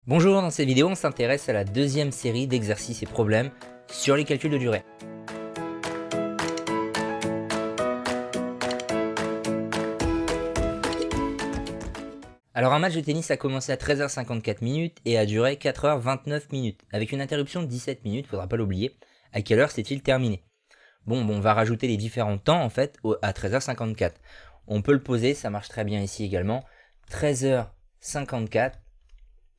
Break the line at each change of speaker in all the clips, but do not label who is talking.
Bonjour, dans cette vidéo on s'intéresse à la deuxième série d'exercices et problèmes sur les calculs de durée. Alors un match de tennis a commencé à 13h54 et a duré 4h29, avec une interruption de 17 minutes, faudra pas l'oublier. À quelle heure s'est-il terminé? Bon, on va rajouter les différents temps en fait à 13h54. On peut le poser, ça marche très bien ici également. 13h54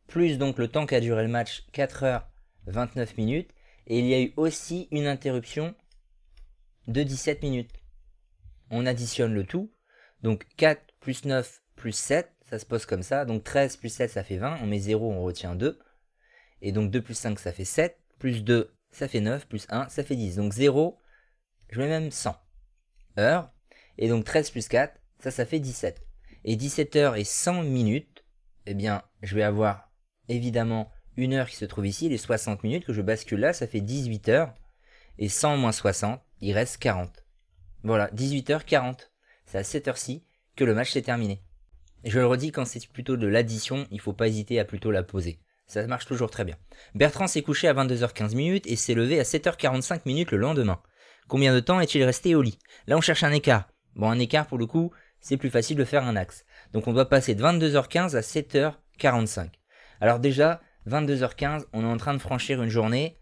plus donc le temps qu'a duré le match, 4h29, et il y a eu aussi une interruption de 17 minutes. On additionne le tout, donc 4 plus 9 plus 7, ça se pose comme ça, donc 13 plus 7 ça fait 20, on met 0, on retient 2, et donc 2 plus 5 ça fait 7, plus 2 ça fait 9, plus 1 ça fait 10, donc 0, je mets même 100 heures, et donc 13 plus 4, ça fait 17. Et 17 heures et 100 minutes, eh bien je vais avoir évidemment une heure qui se trouve ici, les 60 minutes que je bascule là, ça fait 18 heures, et 100 moins 60, il reste 40. Voilà, 18h40, c'est à cette heure-ci que le match s'est terminé. Et je le redis, quand c'est plutôt de l'addition, il ne faut pas hésiter à plutôt la poser. Ça marche toujours très bien. Bertrand s'est couché à 22h15 et s'est levé à 7h45 le lendemain. Combien de temps est-il resté au lit? Là on cherche un écart. Bon, un écart pour le coup, c'est plus facile de faire un axe. Donc on doit passer de 22h15 à 7h45. Alors déjà, 22h15, on est en train de franchir une journée,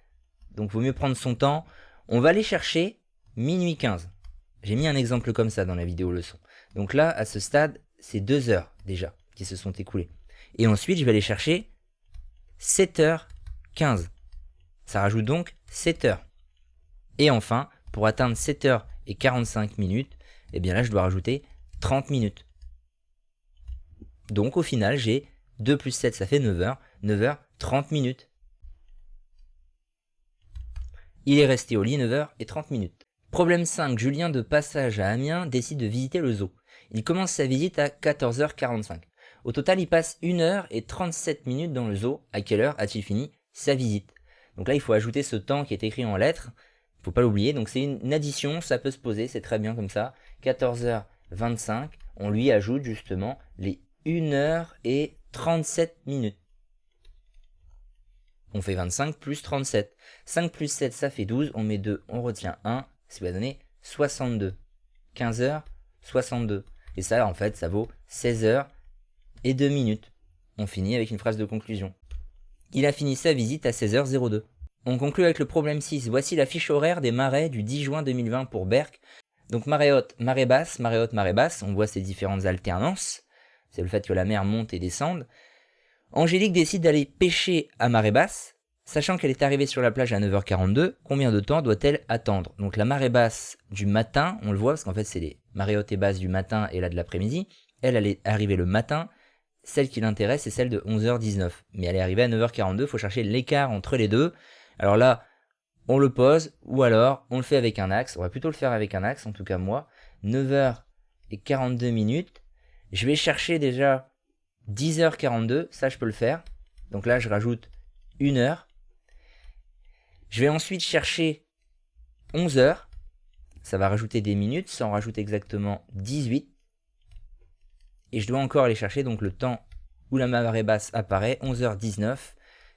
donc vaut mieux prendre son temps. On va aller chercher minuit 15. J'ai mis un exemple comme ça dans la vidéo leçon. Donc là, à ce stade, c'est 2 heures déjà qui se sont écoulées. Et ensuite, je vais aller chercher 7h15. Ça rajoute donc 7 heures. Et enfin, pour atteindre 7h45, eh bien là, je dois rajouter 30 minutes. Donc au final, j'ai 2 plus 7, ça fait 9 heures. 9 heures, 30 minutes. Il est resté au lit 9h30. Problème 5. Julien de passage à Amiens décide de visiter le zoo. Il commence sa visite à 14h45. Au total, il passe 1h37 dans le zoo. À quelle heure a-t-il fini sa visite? Donc là, il faut ajouter ce temps qui est écrit en lettres. Il ne faut pas l'oublier. Donc c'est une addition, ça peut se poser, c'est très bien comme ça. 14h25, on lui ajoute justement les 1h37. On fait 25 plus 37. 5 plus 7, ça fait 12. On met 2, on retient 1. Ça va donner 62. 15 heures, 62. Et ça, en fait, ça vaut 16 heures et 2 minutes. On finit avec une phrase de conclusion. Il a fini sa visite à 16h02. On conclut avec le problème 6. Voici la fiche horaire des marées du 10 juin 2020 pour Berck. Donc marée haute, marée basse, marée haute, marée basse. On voit ces différentes alternances. C'est le fait que la mer monte et descende. Angélique décide d'aller pêcher à marée basse, sachant qu'elle est arrivée sur la plage à 9h42, combien de temps doit-elle attendre? Donc la marée basse du matin, on le voit parce qu'en fait c'est les marées hautes et basses du matin et là de l'après-midi, elle est arrivée le matin, celle qui l'intéresse c'est celle de 11h19, mais elle est arrivée à 9h42, il faut chercher l'écart entre les deux. Alors là, on le pose ou alors on le fait avec un axe, on va plutôt le faire avec un axe, en tout cas moi, 9h42, je vais chercher déjà 10h42, ça je peux le faire. Donc là je rajoute 1 heure. Je vais ensuite chercher 11 heures. Ça va rajouter des minutes, ça en rajoute exactement 18. Et je dois encore aller chercher donc le temps où la marée basse apparaît, 11h19.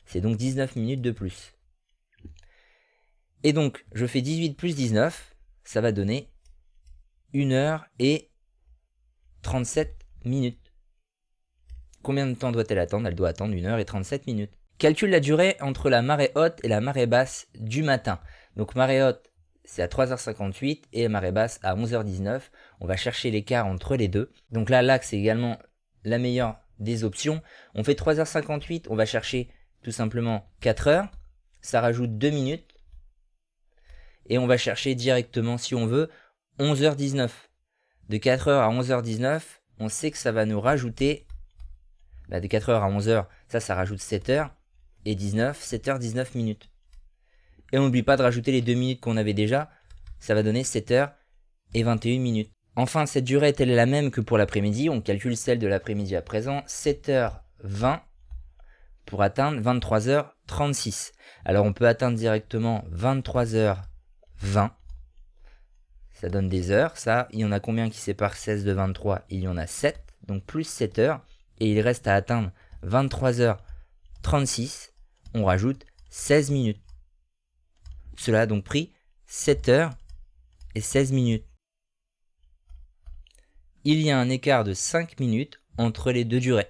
C'est donc 19 minutes de plus. Et donc je fais 18 plus 19, ça va donner 1h37. Combien de temps doit-elle attendre? Elle doit attendre 1h37. Calcule la durée entre la marée haute et la marée basse du matin. Donc marée haute, c'est à 3h58 et marée basse à 11h19. On va chercher l'écart entre les deux. Donc là, l'axe c'est également la meilleure des options. On fait 3h58, on va chercher tout simplement 4 heures. Ça rajoute 2 minutes. Et on va chercher directement, si on veut, 11h19. De 4h à 11h19, on sait que ça va nous rajouter... de 4h à 11h, ça rajoute 7h et 19, 7h19. Et on n'oublie pas de rajouter les 2 minutes qu'on avait déjà, ça va donner 7h21. Enfin, cette durée est-elle la même que pour l'après-midi? On calcule celle de l'après-midi à présent, 7h20 pour atteindre 23h36. Alors on peut atteindre directement 23h20. Ça donne des heures, ça, il y en a combien qui séparent 16 de 23? Il y en a 7, donc plus 7 heures. Et il reste à atteindre 23h 36, on rajoute 16 minutes. Cela a donc pris 7 heures et 16 minutes. Il y a un écart de 5 minutes entre les deux durées.